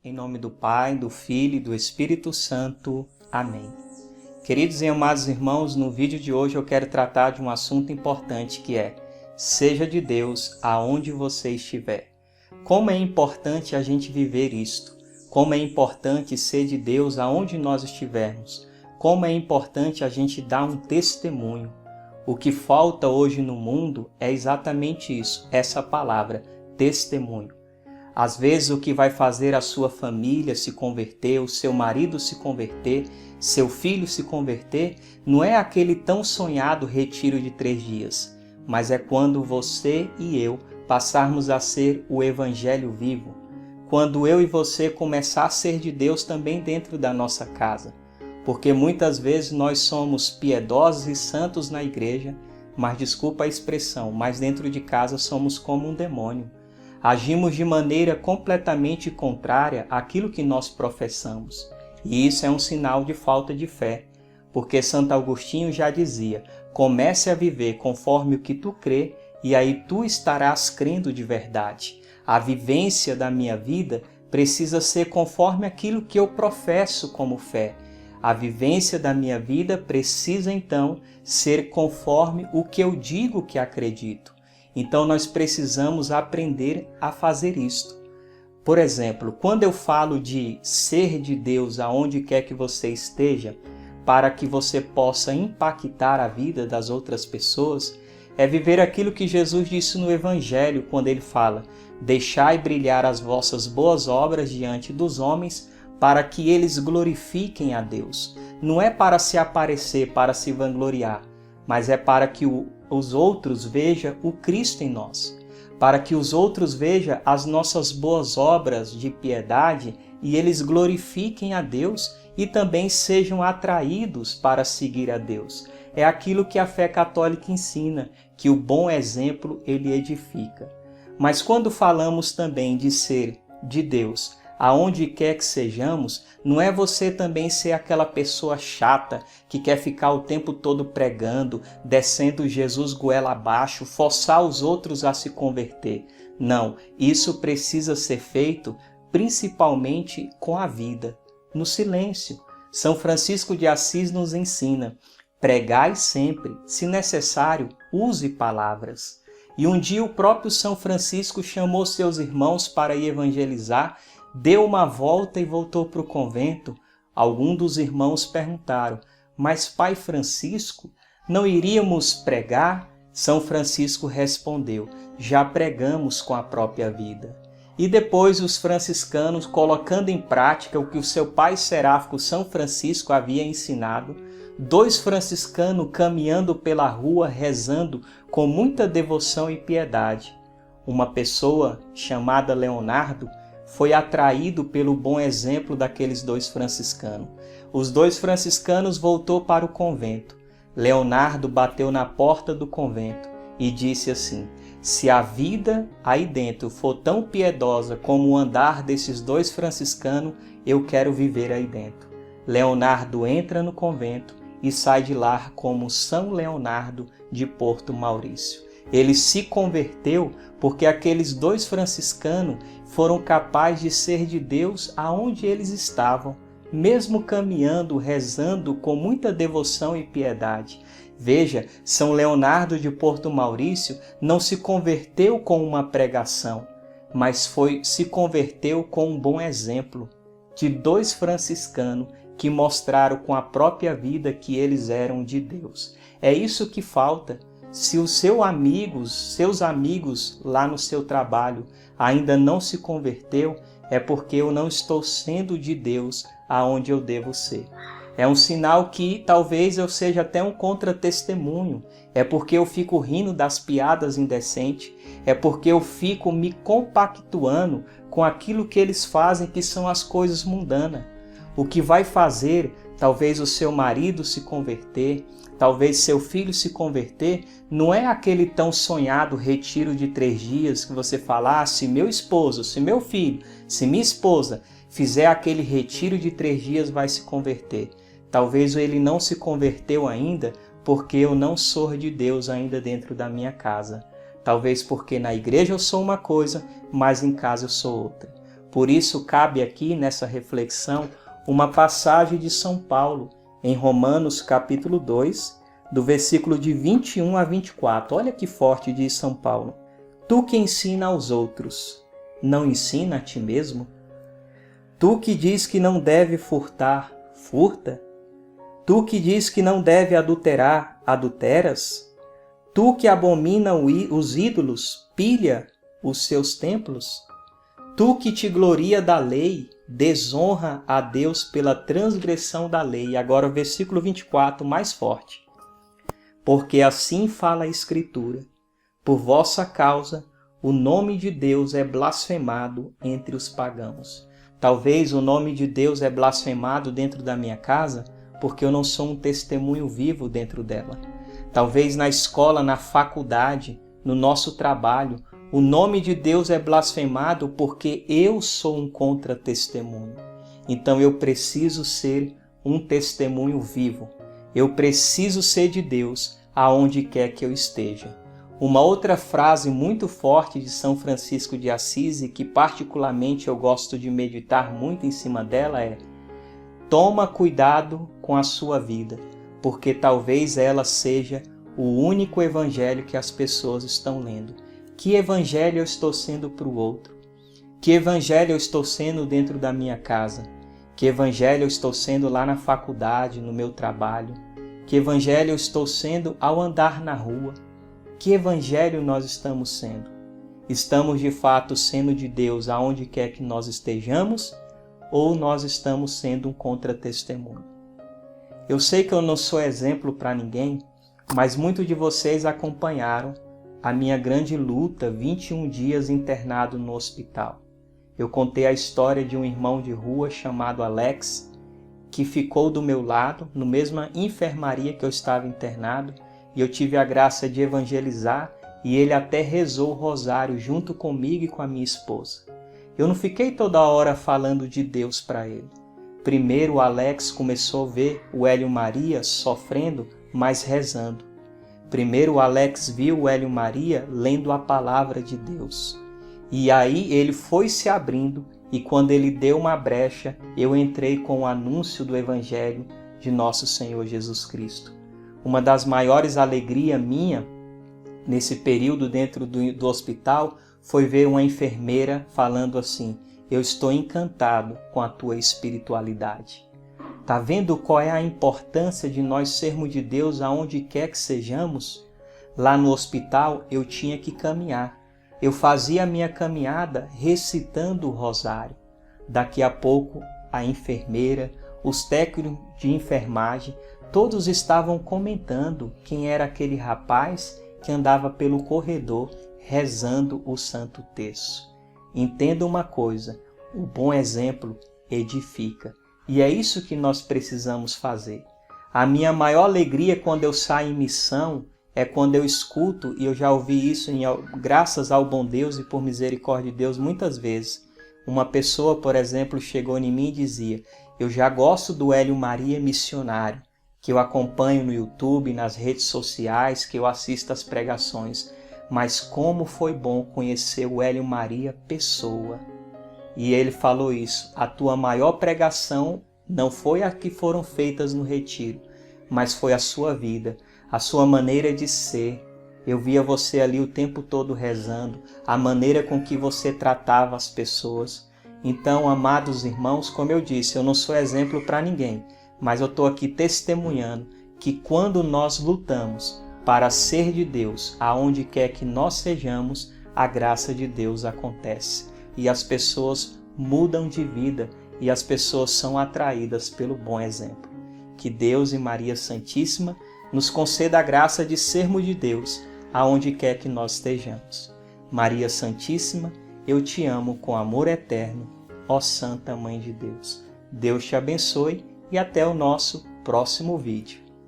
Em nome do Pai, do Filho e do Espírito Santo. Amém. Queridos e amados irmãos, no vídeo de hoje eu quero tratar de um assunto importante que é: seja de Deus aonde você estiver. Como é importante a gente viver isto. Como é importante ser de Deus aonde nós estivermos. Como é importante a gente dar um testemunho. O que falta hoje no mundo é exatamente isso, essa palavra, testemunho. Às vezes o que vai fazer a sua família se converter, o seu marido se converter, seu filho se converter, não é aquele tão sonhado retiro de 3 dias, mas é quando você e eu passarmos a ser o Evangelho vivo, quando eu e você começar a ser de Deus também dentro da nossa casa. Porque muitas vezes nós somos piedosos e santos na igreja, mas desculpa a expressão, mas dentro de casa somos como um demônio. Agimos de maneira completamente contrária àquilo que nós professamos. E isso é um sinal de falta de fé, porque Santo Agostinho já dizia: comece a viver conforme o que tu crê, e aí tu estarás crendo de verdade. A vivência da minha vida precisa ser conforme aquilo que eu professo como fé. A vivência da minha vida precisa então ser conforme o que eu digo que acredito. Então nós precisamos aprender a fazer isto. Por exemplo, quando eu falo de ser de Deus aonde quer que você esteja, para que você possa impactar a vida das outras pessoas, é viver aquilo que Jesus disse no Evangelho, quando ele fala: deixai brilhar as vossas boas obras diante dos homens, para que eles glorifiquem a Deus. Não é para se aparecer, para se vangloriar, mas é para que os outros vejam o Cristo em nós, para que os outros vejam as nossas boas obras de piedade e eles glorifiquem a Deus e também sejam atraídos para seguir a Deus. É aquilo que a fé católica ensina, que o bom exemplo ele edifica. Mas quando falamos também de ser de Deus, aonde quer que sejamos, não é você também ser aquela pessoa chata que quer ficar o tempo todo pregando, descendo Jesus goela abaixo, forçar os outros a se converter. Não, isso precisa ser feito principalmente com a vida, no silêncio. São Francisco de Assis nos ensina: pregai sempre, se necessário, use palavras. E um dia o próprio São Francisco chamou seus irmãos para ir evangelizar, deu uma volta e voltou para o convento. Alguns dos irmãos perguntaram: mas Pai Francisco, não iríamos pregar? São Francisco respondeu: já pregamos com a própria vida. E depois os franciscanos, colocando em prática o que o seu pai seráfico São Francisco havia ensinado, 2 franciscanos caminhando pela rua rezando com muita devoção e piedade. Uma pessoa chamada Leonardo foi atraído pelo bom exemplo daqueles 2 franciscanos. Os 2 franciscanos voltou para o convento. Leonardo bateu na porta do convento e disse assim: se a vida aí dentro for tão piedosa como o andar desses 2 franciscanos, eu quero viver aí dentro. Leonardo entra no convento e sai de lá como São Leonardo de Porto Maurício. Ele se converteu porque aqueles 2 franciscanos foram capazes de ser de Deus aonde eles estavam, mesmo caminhando, rezando com muita devoção e piedade. Veja, São Leonardo de Porto Maurício não se converteu com uma pregação, mas se converteu com um bom exemplo de 2 franciscanos que mostraram com a própria vida que eles eram de Deus. É isso que falta. Se os seus amigos lá no seu trabalho ainda não se converteu, é porque eu não estou sendo de Deus aonde eu devo ser. É um sinal que talvez eu seja até um contra-testemunho. É porque eu fico rindo das piadas indecentes. É porque eu fico me compactuando com aquilo que eles fazem, que são as coisas mundanas. O que vai fazer talvez o seu marido se converter, talvez seu filho se converter, não é aquele tão sonhado retiro de 3 dias que você fala: se meu esposo, se meu filho, se minha esposa fizer aquele retiro de 3 dias vai se converter. Talvez ele não se converteu ainda porque eu não sou de Deus ainda dentro da minha casa. Talvez porque na igreja eu sou uma coisa, mas em casa eu sou outra. Por isso cabe aqui nessa reflexão uma passagem de São Paulo, em Romanos capítulo 2, do versículo de 21 a 24. Olha que forte diz São Paulo. Tu que ensina aos outros, não ensina a ti mesmo? Tu que diz que não deve furtar, furta? Tu que diz que não deve adulterar, adulteras? Tu que abomina os ídolos, pilha os seus templos? Tu que te gloria da lei, desonra a Deus pela transgressão da lei. Agora o versículo 24, mais forte. Porque assim fala a Escritura, por vossa causa o nome de Deus é blasfemado entre os pagãos. Talvez o nome de Deus é blasfemado dentro da minha casa porque eu não sou um testemunho vivo dentro dela. Talvez na escola, na faculdade, no nosso trabalho, o nome de Deus é blasfemado porque eu sou um contra-testemunho. Então eu preciso ser um testemunho vivo. Eu preciso ser de Deus aonde quer que eu esteja. Uma outra frase muito forte de São Francisco de Assis, e que particularmente eu gosto de meditar muito em cima dela, é: toma cuidado com a sua vida, porque talvez ela seja o único evangelho que as pessoas estão lendo. Que evangelho eu estou sendo para o outro? Que evangelho eu estou sendo dentro da minha casa? Que evangelho eu estou sendo lá na faculdade, no meu trabalho? Que evangelho eu estou sendo ao andar na rua? Que evangelho nós estamos sendo? Estamos de fato sendo de Deus aonde quer que nós estejamos? Ou nós estamos sendo um contra-testemunho? Eu sei que eu não sou exemplo para ninguém, mas muitos de vocês acompanharam a minha grande luta, 21 dias internado no hospital. Eu contei a história de um irmão de rua chamado Alex, que ficou do meu lado, na mesma enfermaria que eu estava internado, e eu tive a graça de evangelizar, e ele até rezou o rosário junto comigo e com a minha esposa. Eu não fiquei toda hora falando de Deus para ele. Primeiro o Alex começou a ver o Hélio Maria sofrendo, mas rezando. Primeiro o Alex viu o Hélio Maria lendo a palavra de Deus. E aí ele foi se abrindo, e quando ele deu uma brecha, eu entrei com o anúncio do Evangelho de nosso Senhor Jesus Cristo. Uma das maiores alegrias minha nesse período dentro do hospital foi ver uma enfermeira falando assim: eu estou encantado com a tua espiritualidade. Tá vendo qual é a importância de nós sermos de Deus aonde quer que sejamos? Lá no hospital eu tinha que caminhar. Eu fazia a minha caminhada recitando o rosário. Daqui a pouco a enfermeira, os técnicos de enfermagem, todos estavam comentando quem era aquele rapaz que andava pelo corredor rezando o Santo Terço. Entenda uma coisa, o bom exemplo edifica. E é isso que nós precisamos fazer. A minha maior alegria quando eu saio em missão é quando eu escuto, e eu já ouvi isso graças ao bom Deus e por misericórdia de Deus muitas vezes. Uma pessoa, por exemplo, chegou em mim e dizia: eu já gosto do Hélio Maria missionário, que eu acompanho no YouTube, nas redes sociais, que eu assisto às pregações, mas como foi bom conhecer o Hélio Maria pessoa. E ele falou isso: a tua maior pregação não foi a que foram feitas no retiro, mas foi a sua vida, a sua maneira de ser. Eu via você ali o tempo todo rezando, a maneira com que você tratava as pessoas. Então, amados irmãos, como eu disse, eu não sou exemplo para ninguém, mas eu estou aqui testemunhando que quando nós lutamos para ser de Deus, aonde quer que nós sejamos, a graça de Deus acontece. E as pessoas mudam de vida e as pessoas são atraídas pelo bom exemplo. Que Deus e Maria Santíssima nos conceda a graça de sermos de Deus, aonde quer que nós estejamos. Maria Santíssima, eu te amo com amor eterno, ó Santa Mãe de Deus. Deus te abençoe e até o nosso próximo vídeo.